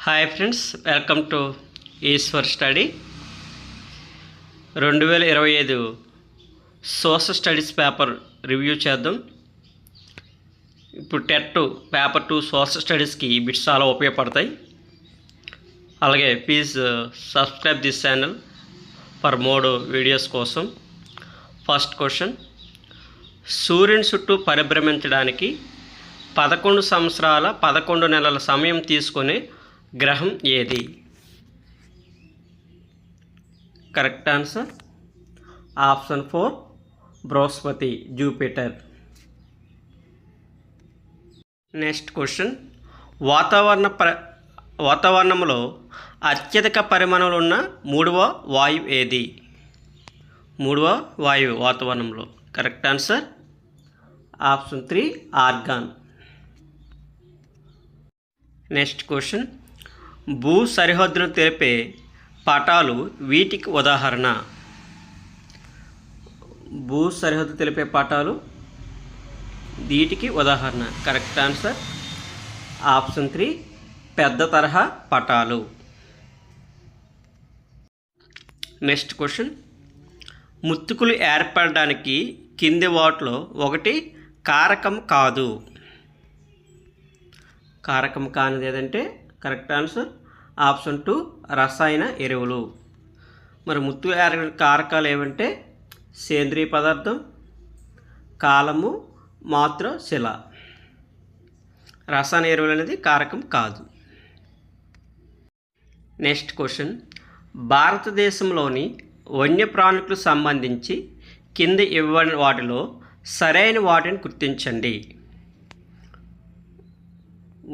Hi friends, welcome to Eshwar study. 2025 social studies paper review చేద్దాం. ఇప్పుడు TET paper 2 social స్టడీస్కి ఈ bits చాలా ఉపయోగపడతాయి. అలాగే please subscribe this channel for more videos కోసం. ఫస్ట్ క్వశ్చన్, సూర్యుని చుట్టూ పరిభ్రమించడానికి 11 సంవత్సరాల 11 నెలల సమయం తీసుకునే గ్రహం ఏది? Correct answer option 4 Brihaspati, Jupiter. Next question, వాతావరణంలో అత్యధిక పరిమాణంలో ఉన్న మూడవ వాయువు ఏది? మూడవ వాయువు వాతావరణంలో. Correct answer option 3 organ. Next question, భూ సరిహద్దును తెలిపే పటాలు వీటికి ఉదాహరణ? భూ సరిహద్దు తెలిపే పటాలు వీటికి ఉదాహరణ. కరెక్ట్ ఆన్సర్ ఆప్షన్ 3 పెద్ద తరహా పటాలు. నెక్స్ట్ క్వశ్చన్, ముత్తుకులు ఏర్పడడానికి కింది వాటిలో ఒకటి కారకం కాదు. కారకం కానిది ఏదంటే కరెక్ట్ ఆన్సర్ ఆప్షన్ 2 రసాయన ఎరువులు. మరి ముత్తు ఏర్పడిన కారకాలు ఏవంటే సేంద్రీయ పదార్థం, కాలము, మాతృ శిల. రసాయన ఎరువులు అనేది కారకం కాదు. నెక్స్ట్ క్వశ్చన్, భారతదేశంలోని వన్యప్రాణులకు సంబంధించి కింద ఇవ్వని వాటిలో సరైన వాటిని గుర్తించండి.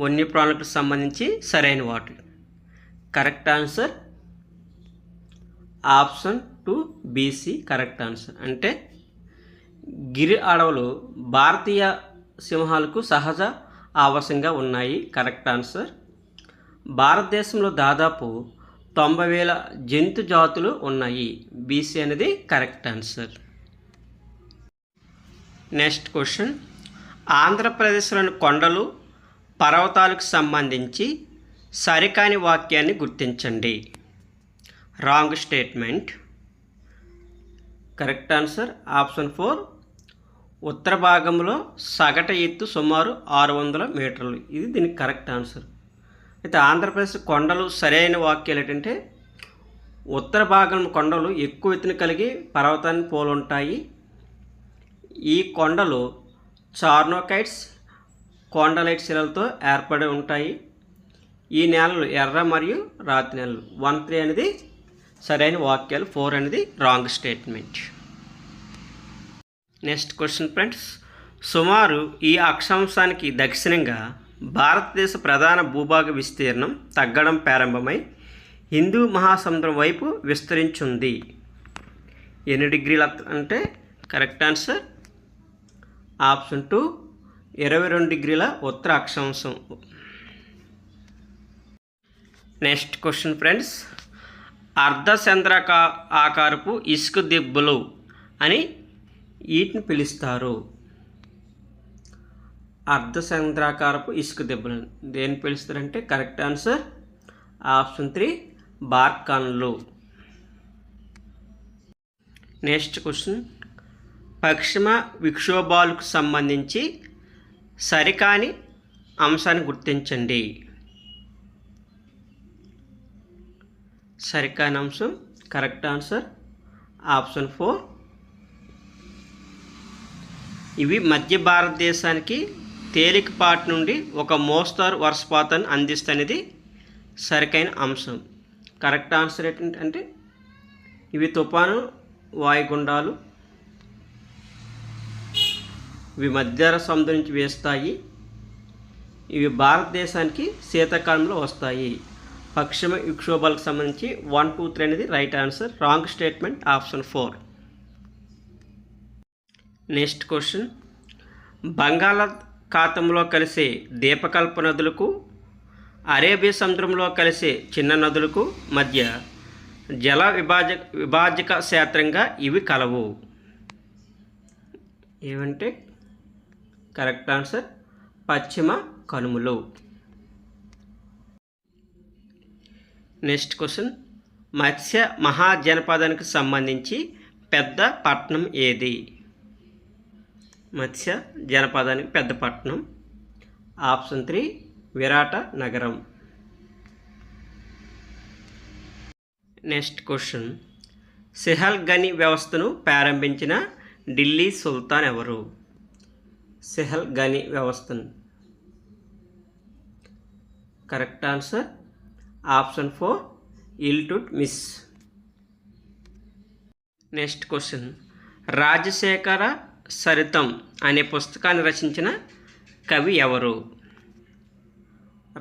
వన్యప్రాణులకు సంబంధించి సరైన వాటి. Correct answer option 2 BC correct answer. అంటే గిరి అడవులు భారతీయ సింహాలకు సహజ ఆవాసంగా ఉన్నాయి. Correct answer. భారతదేశంలో దాదాపు 90,000 జంతు జాతులు ఉన్నాయి. BC అనేది కరెక్ట్ ఆన్సర్. నెక్స్ట్ క్వశ్చన్, ఆంధ్రప్రదేశ్లోని కొండలు పర్వతాలకు సంబంధించి సరికాని వాక్యాన్ని గుర్తించండి. Wrong statement. Correct answer option 4 ఉత్తర భాగంలో సగటు ఎత్తు సుమారు 600 మీటర్లు. ఇది దీనికి కరెక్ట్ ఆన్సర్. అయితే ఆంధ్రప్రదేశ్ కొండలు సరైన వాక్యాలు ఏంటంటే ఉత్తర భాగం కొండలు ఎక్కువ ఎత్తున కలిగి పర్వతాన్ని పోలుంటాయి. ఈ కొండలు చార్నోకైట్స్, కొండలైట్ శిలలతో ఏర్పడి ఉంటాయి. ఈ నేలలు ఎర్ర మరియు రాతి నేలలు. 1, 3 అనేది సరైన వాక్యాలు, 4 అనేది wrong statement. Next question friends, సుమారు ఈ అక్షాంశానికి దక్షిణంగా భారతదేశ ప్రధాన భూభాగ విస్తీర్ణం తగ్గడం ప్రారంభమై హిందూ మహాసముద్రం వైపు విస్తరించింది. ఎన్ని డిగ్రీలు అంటే కరెక్ట్ ఆన్సర్ ఆప్షన్ 2 22 డిగ్రీల ఉత్తర అక్షాంశం. నెక్స్ట్ క్వశ్చన్ ఫ్రెండ్స్, ఆకారపు ఇసుక దిబ్బలు అని వీటిని పిలుస్తారు. అర్ధచంద్రాకారపు ఇసుక దిబ్బలు దేన్ని పిలుస్తారంటే కరెక్ట్ ఆన్సర్ ఆప్షన్ 3 బార్కాన్లు. నెక్స్ట్ క్వశ్చన్, పశ్చిమ విక్షోభాలకు సంబంధించి సరికాని అంశాన్ని గుర్తించండి. సరికాని అంశం కరెక్ట్ ఆన్సర్ ఆప్షన్ 4 ఇవి మధ్య భారతదేశానికి తేలికపాటి నుండి ఒక మోస్తారు వర్షపాతాన్ని అందిస్తనేది సరికైన అంశం. కరెక్ట్ ఆన్సర్ ఏంటంటే ఇవి తుఫాను వాయుగుండాలు. ఇవి మధ్య సముద్రం నుంచి వేస్తాయి. ఇవి భారతదేశానికి శీతాకాలంలో వస్తాయి. పశ్చిమ విక్షోభాలకు సంబంధించి 1, 2, 3 అనేది right answer. Wrong statement option 4. Next question, బంగాళాఖాతంలో కలిసే దీపకల్ప నదులకు అరేబియా సముద్రంలో కలిసే చిన్న నదులకు మధ్య జల విభాజక క్షేత్రంగా ఇవి కలవు. ఏమంటే కరెక్ట్ ఆన్సర్ పశ్చిమ కనుమలు. నెక్స్ట్ క్వశ్చన్, మత్స్య మహాజనపదానికి సంబంధించి పెద్ద పట్టణం ఏది? మత్స్య జనపదానికి పెద్ద పట్టణం ఆప్షన్ 3 విరాట నగరం. నెక్స్ట్ క్వశ్చన్, సిహల్గని వ్యవస్థను ప్రారంభించిన ఢిల్లీ సుల్తాన్ ఎవరు? సిహల్గని వ్యవస్థను. Correct answer option 4 Iltutmish. Next question, Rajasekhara Charitam అనే పుస్తకాన్ని రచించిన కవి ఎవరు?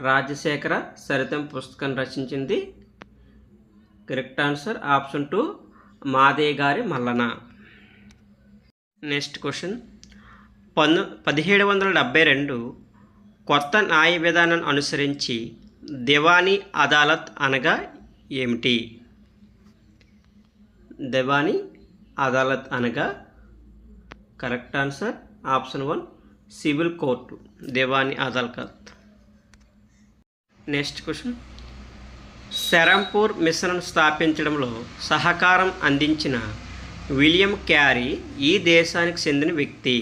రాజశేఖర సరితం పుస్తకాన్ని రచించింది correct answer option 2 Madegari Mallana. Next question, 1772 కొత్త న్యాయ విధానాన్ని అనుసరించి దివానీ అదాలత్ అనగా ఏమిటి? దివానీ అదాలత్ అనగా correct answer option 1 civil court దివానీ అదాలత్. నెక్స్ట్ క్వశ్చన్, సెరంపూర్ మిషన్ను స్థాపించడంలో సహకారం అందించిన విలియం క్యారీ ఈ దేశానికి చెందిన వ్యక్తి?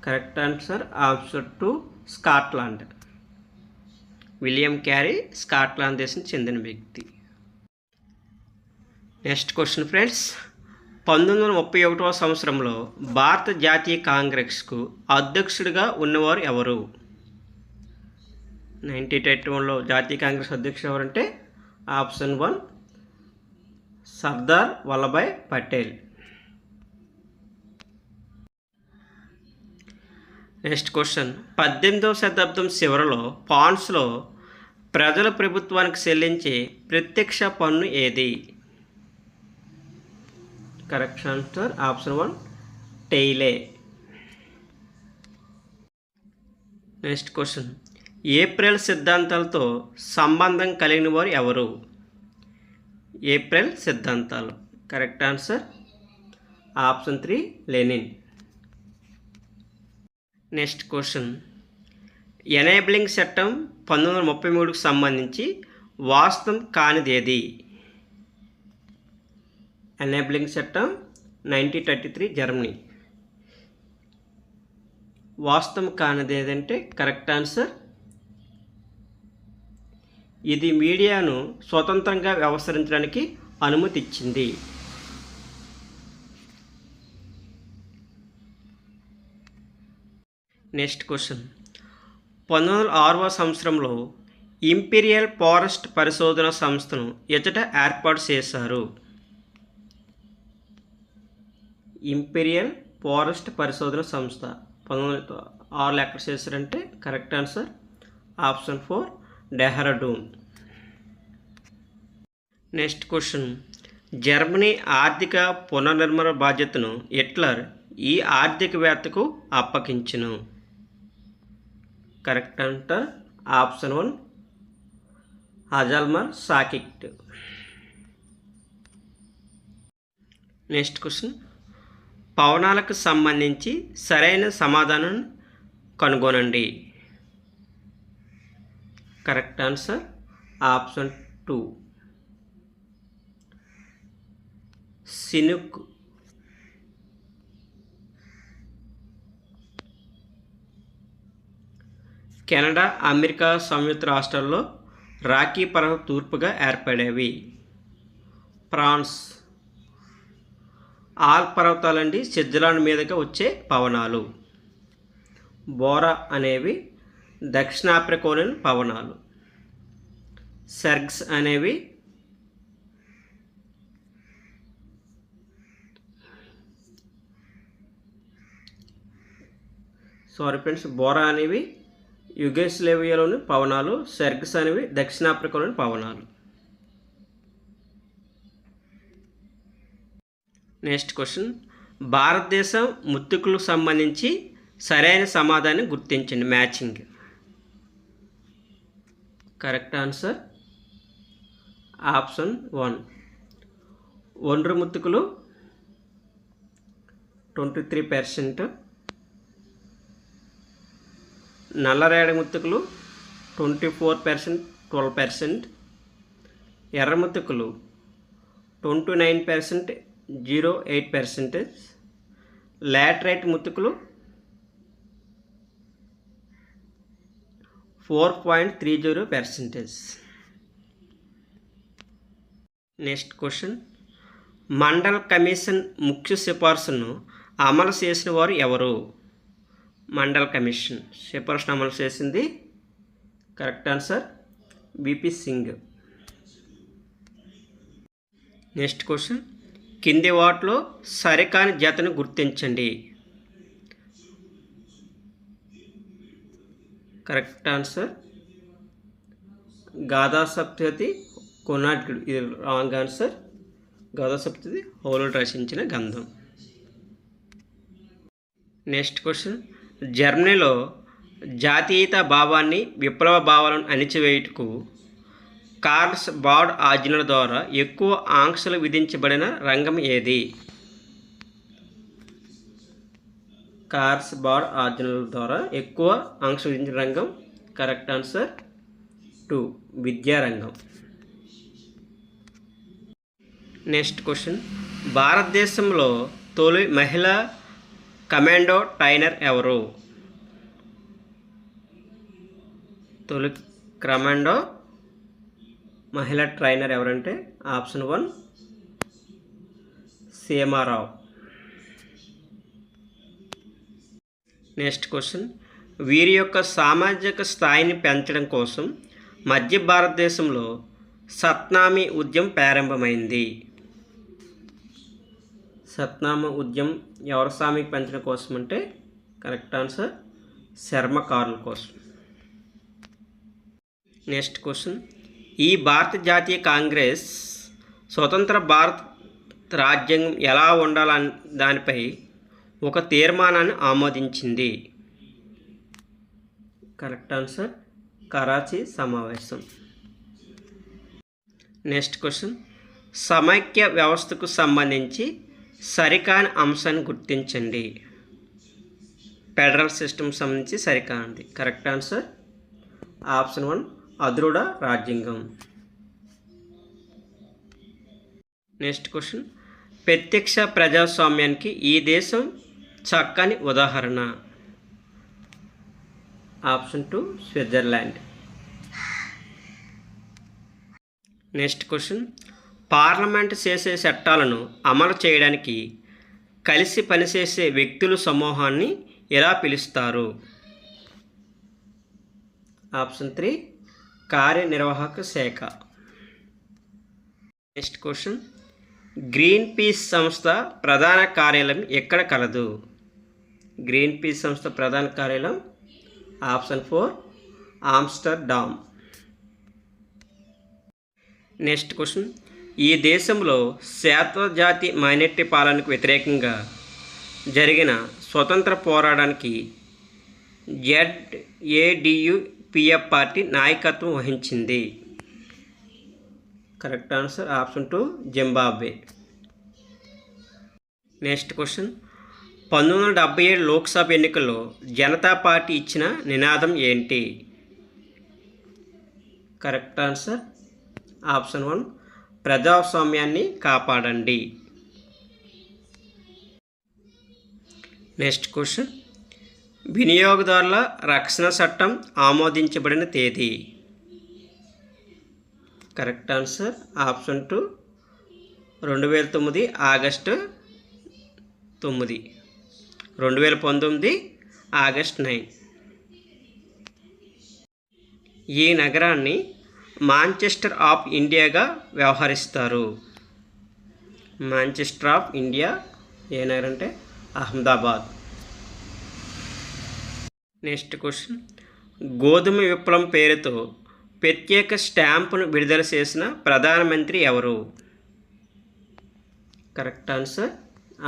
Correct answer option 2 Scotland. William Carey Scotland దేశం చెందిన వ్యక్తి. నెక్స్ట్ క్వశ్చన్ ఫ్రెండ్స్, 1931వ సంవత్సరంలో భారత జాతీయ కాంగ్రెస్కు అధ్యక్షుడిగా ఉన్నవారు ఎవరు? 1931లో జాతీయ కాంగ్రెస్ అధ్యక్షుడు ఎవరంటే option 1 Sardar Vallabhbhai Patel. Next question, 18వ శతాబ్దం చివరిలో ఫ్రాన్స్లో ప్రజల ప్రభుత్వానికి చెల్లించే ప్రత్యక్ష పన్ను ఏది? Correct answer option 1 taille. Next question, April సిద్ధాంతాలతో సంబంధం కలిగిన వారు ఎవరు? ఏప్రిల్ సిద్ధాంతాలు. Correct answer option 3 Lenin. Next question, enabling చట్టం 1933కు సంబంధించి వాస్తవం కానిది ఏది? ఎనేబిలింగ్ చట్టం 1933 జర్మనీ. వాస్తవం కానిది ఏదంటే కరెక్ట్ ఆన్సర్ ఇది మీడియాను స్వతంత్రంగా వ్యవహరించడానికి అనుమతి ఇచ్చింది. నెక్స్ట్ క్వశ్చన్, 1906వ సంవత్సరంలో ఇంపీరియల్ ఫారెస్ట్ పరిశోధన సంస్థను ఎచ్చట ఏర్పాటు చేశారు? ఇంపీరియల్ ఫారెస్ట్ పరిశోధన సంస్థ 1906లో ఎక్కడ చేశారంటే correct answer option 4 Dehradun. Next question, Germany ఆర్థిక పునర్నిర్మాణ బాధ్యతను హిట్లర్ ఈ ఆర్థికవేత్తకు అప్పగించును? Correct answer option 1 Hjalmar Schacht. Next question, పవనాలకు సంబంధించి సరైన సమాధానం కనుగొనండి. Correct answer option 2 chinook. Canada America సంయుక్త రాష్ట్రాల్లో రాకీ పర్వతం తూర్పుగా ఏర్పడేవి. ఫ్రాన్స్. ఆల్ పర్వతాలండి స్విట్జర్లాండ్ మీదుగా వచ్చే పవనాలు. బోరా అనేవి దక్షిణాఫ్రికాలోని పవనాలు. సెర్గ్స్ అనేవి బోరా అనేవి యుగోస్లేవియాలోని పవనాలు. సెర్గ్స్ అనేవి దక్షిణాఫ్రికాలోని పవనాలు. నెక్స్ట్ క్వశ్చన్, భారతదేశం ముత్తుకులకు సంబంధించి సరైన సమాధానం గుర్తించండి. మ్యాచింగ్. కరెక్ట్ ఆన్సర్ ఆప్షన్ 1 ఒండ్రు ముత్తుకులు 23%, నల్లరేగడి ముత్తుకులు 24%, 12%. ఎర్ర ముతుకులు 29%, 0.8%. లాటరైట్ ముతుకులు 4.30%. నెక్స్ట్ క్వశ్చన్, మండల్ కమిషన్ ముఖ్య సిఫార్సును అమలు చేసిన వారు ఎవరు? మండల్ కమిషన్ సిఫార్సును అమలు చేసింది correct answer VP Singh. Next question, కింది వాటిలో సరికాని జతను గుర్తించండి. కరెక్ట్ ఆన్సర్ గాథా సప్తతి కొనార్కుడు. ఇది రాంగ్ ఆన్సర్. గాథా సప్తతి హోలుడు రచించిన గ్రంథం. నెక్స్ట్ క్వశ్చన్, జర్మనీలో జాతీయత భావాన్ని విప్లవ భావాలను అణిచివేయుటకు కార్ల్స్ బాడ్ ఆజ్ఞల ద్వారా ఎక్కువ ఆంక్షలు విధించబడిన రంగం ఏది? కార్ల్స్ బాడ్ ఆజ్ఞల ద్వారా ఎక్కువ ఆంక్షలు విధించిన రంగం కరెక్ట్ ఆన్సర్ 2 విద్యారంగం. నెక్స్ట్ క్వశ్చన్, భారతదేశంలో తొలి మహిళా కమాండో ట్రైనర్ ఎవరు? తొలి కమాండో మహిళా ట్రైనర్ ఎవరంటే ఆప్షన్ 1 సీమారావు. నెక్స్ట్ క్వశ్చన్, వీరి యొక్క సామాజిక స్థాయిని పెంచడం కోసం మధ్య భారతదేశంలో సత్నామీ ఉద్యమం ప్రారంభమైంది. సత్నామీ ఉద్యమం ఎవరి సామీకి పెంచడం కోసం అంటే కరెక్ట్ ఆన్సర్ చర్మకారుల కోసం. నెక్స్ట్ క్వశ్చన్, ఈ భారత జాతీయ కాంగ్రెస్ స్వతంత్ర భారత రాజ్యాంగం ఎలా ఉండాలని దానిపై ఒక తీర్మానాన్ని ఆమోదించింది. కరెక్ట్ ఆన్సర్ కరాచీ సమావేశం. నెక్స్ట్ క్వశ్చన్, సమైక్య వ్యవస్థకు సంబంధించి సరికాని అంశాన్ని గుర్తించండి. ఫెడరల్ సిస్టమ్ సంబంధించి సరికానిది కరెక్ట్ ఆన్సర్ ఆప్షన్ 1 అదృఢ రాజ్యాంగం. నెక్స్ట్ క్వశ్చన్, ప్రత్యక్ష ప్రజాస్వామ్యానికి ఈ దేశం చక్కని ఉదాహరణ. Option 2 Switzerland. Next question, parliament చేసే చట్టాలను అమలు చేయడానికి కలిసి పనిచేసే వ్యక్తుల సమూహాన్ని ఎలా పిలుస్తారు? ఆప్షన్ 3 కార్యనిర్వాహక శాఖ. నెక్స్ట్ క్వశ్చన్, గ్రీన్ పీస్ సంస్థ ప్రధాన కార్యాలయం ఎక్కడ కలదు? గ్రీన్ పీస్ సంస్థ ప్రధాన కార్యాలయం ఆప్షన్ 4 ఆమ్స్టర్డామ్. నెక్స్ట్ క్వశ్చన్, ఈ దేశంలో శాతజాతి మైనారిటీ పాలనకు వ్యతిరేకంగా జరిగిన స్వతంత్ర పోరాటానికి ZADU-PF పార్టీ నాయకత్వం వహించింది. Correct answer option 2 Zimbabwe. Next question, 1977 Lok Sabha ఎన్నికల్లో జనతా పార్టీ ఇచ్చిన నినాదం ఏంటి? కరెక్ట్ ఆన్సర్ ఆప్షన్ 1 ప్రజాస్వామ్యాన్ని కాపాడండి. నెక్స్ట్ క్వశ్చన్, వినియోగదారుల రక్షణ చట్టం ఆమోదించబడిన తేదీ? Correct answer option 2 2009 August 9, 2019 August 9. ఈ నగరాన్ని మాంచెస్టర్ ఆఫ్ ఇండియాగా వ్యవహరిస్తారు. మాంచెస్టర్ ఆఫ్ ఇండియా ఏ నగరం అంటే అహ్మదాబాద్. నెక్స్ట్ క్వశ్చన్, గోధుమ విప్లవం పేరుతో ప్రత్యేక స్టాంపును విడుదల చేసిన ప్రధానమంత్రి ఎవరు? Correct answer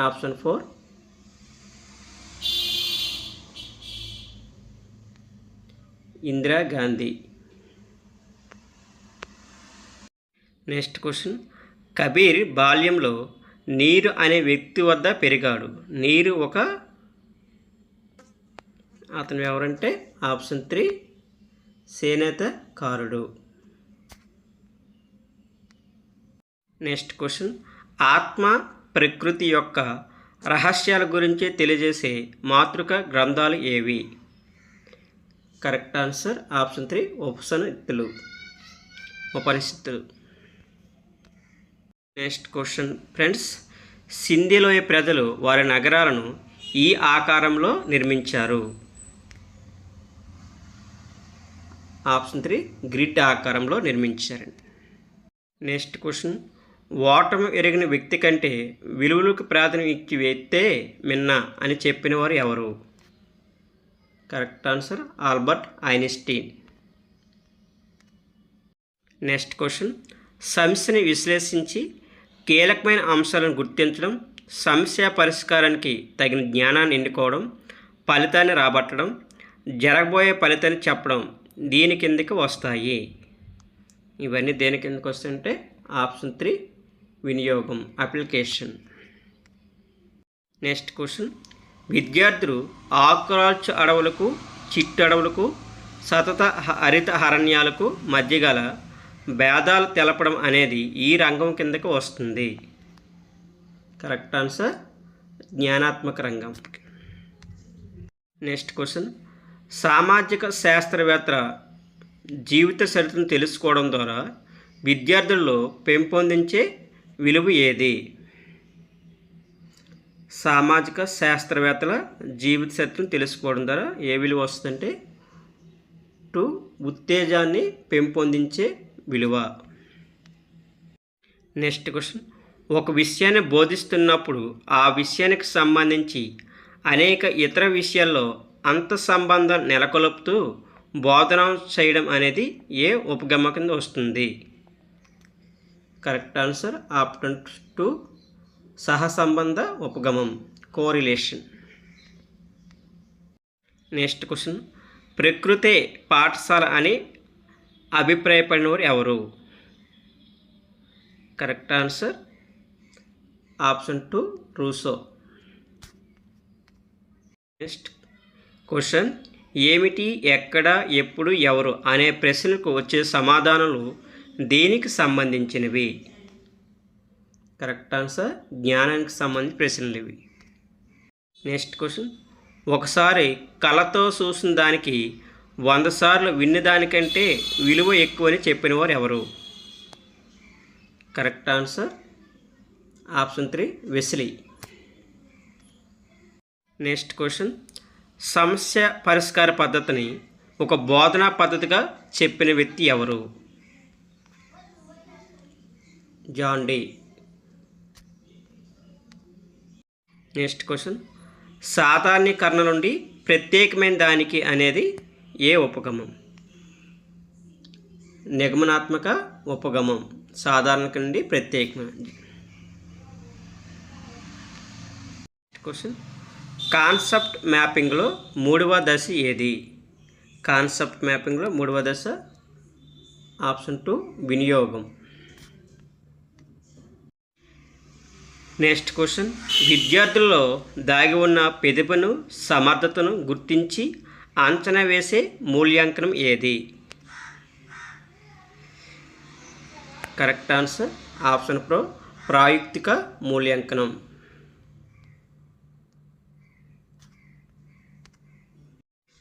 option 4 Indira Gandhi. Next question, Kabir బాల్యంలో నీరు అనే వ్యక్తి వద్ద పెరిగాడు. నీరు అతను ఎవరంటే ఆప్షన్ 3 చేనేతకారుడు. నెక్స్ట్ క్వశ్చన్, ఆత్మ ప్రకృతి యొక్క రహస్యాల గురించి తెలియజేసే మాతృక గ్రంథాలు ఏవి? కరెక్ట్ ఆన్సర్ ఆప్షన్ 3 ఉపనిషత్తులు. నెక్స్ట్ క్వశ్చన్ ఫ్రెండ్స్, సింధీ లోయ ప్రజలు వారి నగరాలను ఈ ఆకారంలో నిర్మించారు. ఆప్షన్ 3 గ్రిడ్ ఆకారంలో నిర్మించారండి. నెక్స్ట్ క్వశ్చన్, ఓటమి ఎరిగిన వ్యక్తి కంటే విలువలకు ప్రాధాన్యం ఇచ్చి వేస్తే మిన్న అని చెప్పిన వారు ఎవరు? Correct answer Albert Einstein. Next question, సమస్యని విశ్లేషించి కీలకమైన అంశాలను గుర్తించడం, సమస్య పరిష్కారానికి తగిన జ్ఞానాన్ని ఎన్నుకోవడం, ఫలితాన్ని రాబట్టడం, జరగబోయే ఫలితాన్ని చెప్పడం దీని కిందకి వస్తాయి. ఇవన్నీ దేని కిందకి వస్తాయంటే ఆప్షన్ 3 వినియోగం, అప్లికేషన్. నెక్స్ట్ క్వశ్చన్, విద్యార్థులు ఆకురాల్చు అడవులకు, చిట్టు అడవులకు, సతత హరిత అరణ్యాలకు మధ్య గల భేదాలు తెలపడం అనేది ఈ రంగం కిందకి వస్తుంది. కరెక్ట్ ఆన్సర్ జ్ఞానాత్మక రంగం. నెక్స్ట్ క్వశ్చన్, సామాజిక శాస్త్రవేత్త జీవిత చరిత్రను తెలుసుకోవడం ద్వారా విద్యార్థుల్లో పెంపొందించే విలువ ఏది? సామాజిక శాస్త్రవేత్తల జీవిత చరిత్రను తెలుసుకోవడం ద్వారా ఏ విలువ వస్తుందంటే 2 ఉత్తేజాన్ని పెంపొందించే విలువ. నెక్స్ట్ క్వశ్చన్, ఒక విషయాన్ని బోధిస్తున్నప్పుడు ఆ విషయానికి సంబంధించి అనేక ఇతర విషయాల్లో అంత సంబంధం నెలకొల్పుతూ బోధన చేయడం అనేది ఏ ఉపగమ కింద వస్తుంది? కరెక్ట్ ఆన్సర్ ఆప్షన్ 2 సహసంబంధ ఉపగమం, కోరిలేషన్. నెక్స్ట్ క్వశ్చన్, ప్రకృతే పాఠశాల అని అభిప్రాయపడినవారు ఎవరు? Correct answer option 2 Russo. Next question, ఏమిటి, ఎక్కడ, ఎప్పుడు, ఎవరు అనే ప్రశ్నలకు వచ్చే సమాధానాలు దేనికి సంబంధించినవి? కరెక్ట్ ఆన్సర్ జ్ఞానానికి సంబంధించిన ప్రశ్నలు ఇవి. నెక్స్ట్ క్వశ్చన్, ఒకసారి కళతో చూసిన దానికి 100 సార్లు విన్నదానికంటే విలువ ఎక్కువని చెప్పిన వారు ఎవరు? Correct answer option 3 Wesley. Next question, సమస్య పరిష్కార పద్ధతిని ఒక బోధనా పద్ధతిగా చెప్పిన వ్యక్తి ఎవరు? John day. నెక్స్ట్ క్వశ్చన్, సాధారణీకరణ నుండి ప్రత్యేకమైన దానికి అనేది ఏ ఉపగమం? నిగమనాత్మక ఉపగమం, సాధారణ నుండి ప్రత్యేకమైనది. క్వశ్చన్, కాన్సెప్ట్ మ్యాపింగ్లో 3వ దశ ఏది? కాన్సెప్ట్ మ్యాపింగ్లో 3వ దశ ఆప్షన్ 2 వినియోగం. నెక్స్ట్ క్వశ్చన్, విద్యార్థుల్లో దాగి ఉన్న ప్రతిభను, సమర్థతను గుర్తించి అంచనా వేసే మూల్యాంకనం ఏది? కరెక్ట్ ఆన్సర్ ఆప్షన్ 4 ప్రాయుక్తిక మూల్యాంకనం.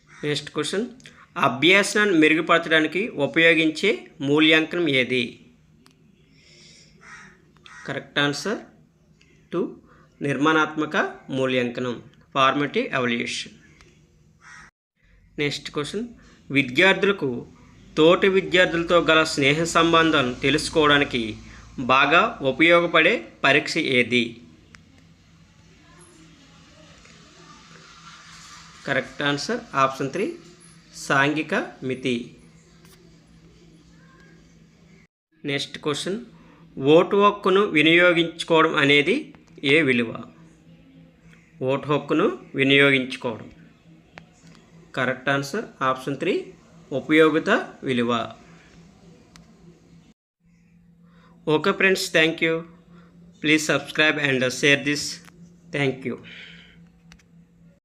నెక్స్ట్ క్వశ్చన్, అభ్యాసాన్ని మెరుగుపరచడానికి ఉపయోగించే మూల్యాంకనం ఏది? కరెక్ట్ ఆన్సర్ 2 నిర్మాణాత్మక మూల్యాంకనం, ఫార్మేటివ్ ఎవాల్యుయేషన్. నెక్స్ట్ క్వశ్చన్, విద్యార్థులకు తోటి విద్యార్థులతో గల స్నేహ సంబంధాలను తెలుసుకోవడానికి బాగా ఉపయోగపడే పరీక్ష ఏది? కరెక్ట్ ఆన్సర్ ఆప్షన్ 3 సాంఘిక మితి. నెక్స్ట్ క్వశ్చన్, ఓటు హక్కును వినియోగించుకోవడం అనేది ఏ విలువ? ఓటు హక్కును వినియోగించుకోవడం. కరెక్ట్ ఆన్సర్ ఆప్షన్ 3 ఉపయోగిత విలువ. Okay friends, thank you. Please subscribe and share this. Thank you.